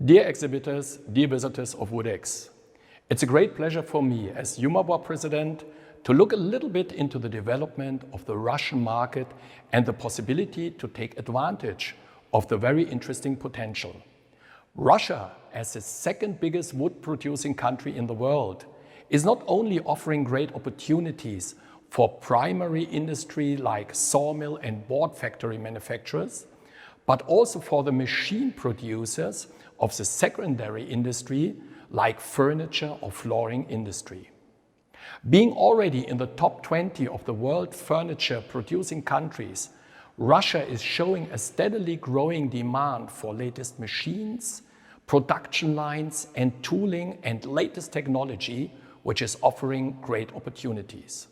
Dear exhibitors, dear visitors of Woodex, it's a great pleasure for me as EUMABOIS president to look a little bit into the development of the Russian market and the possibility to take advantage of the very interesting potential. Russia, as the second biggest wood producing country in the world, is not only offering great opportunities for primary industry like sawmill and board factory manufacturers, but also for the machine producers of the secondary industry like furniture or flooring industry. Being already in the top 20 of the world furniture producing countries, Russia is showing a steadily growing demand for latest machines, production lines and tooling and latest technology, which is offering great opportunities.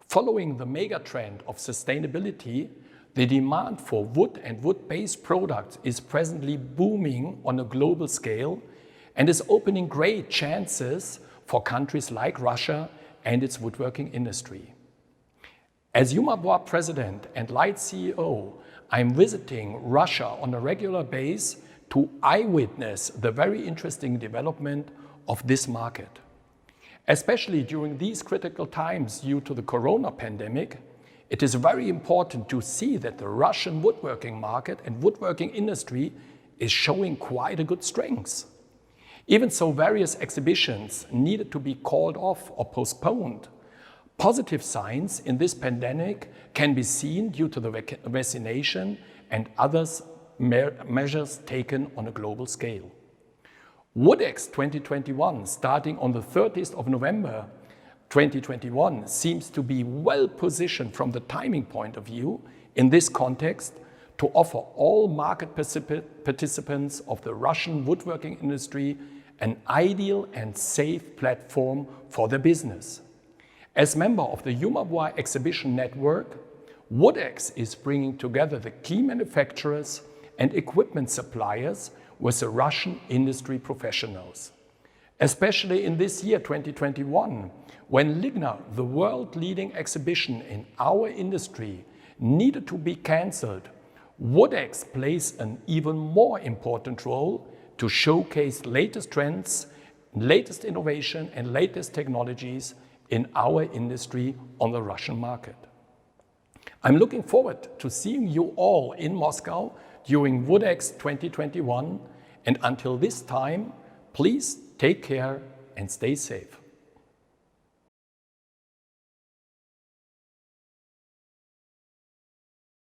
Following the mega trend of sustainability, the demand for wood and wood-based products is presently booming on a global scale and is opening great chances for countries like Russia and its woodworking industry. As EUMABOIS president and Leitz CEO, I'm visiting Russia on a regular basis to eyewitness the very interesting development of this market. Especially during these critical times due to the corona pandemic, it is very important to see that the Russian woodworking market and woodworking industry is showing quite a good strength. Even so, various exhibitions needed to be called off or postponed. Positive signs in this pandemic can be seen due to the vaccination and other measures taken on a global scale. Woodex 2021, starting on the 30th of November 2021, seems to be well positioned from the timing point of view in this context to offer all market participants of the Russian woodworking industry an ideal and safe platform for their business. As member of the EUMABOIS exhibition network, Woodex is bringing together the key manufacturers and equipment suppliers with the Russian industry professionals. Especially in this year 2021, when Ligna, the world-leading exhibition in our industry, needed to be cancelled, Woodex plays an even more important role to showcase latest trends, latest innovation and latest technologies in our industry on the Russian market. I'm looking forward to seeing you all in Moscow during Woodex 2021, and until this time, please take care and stay safe.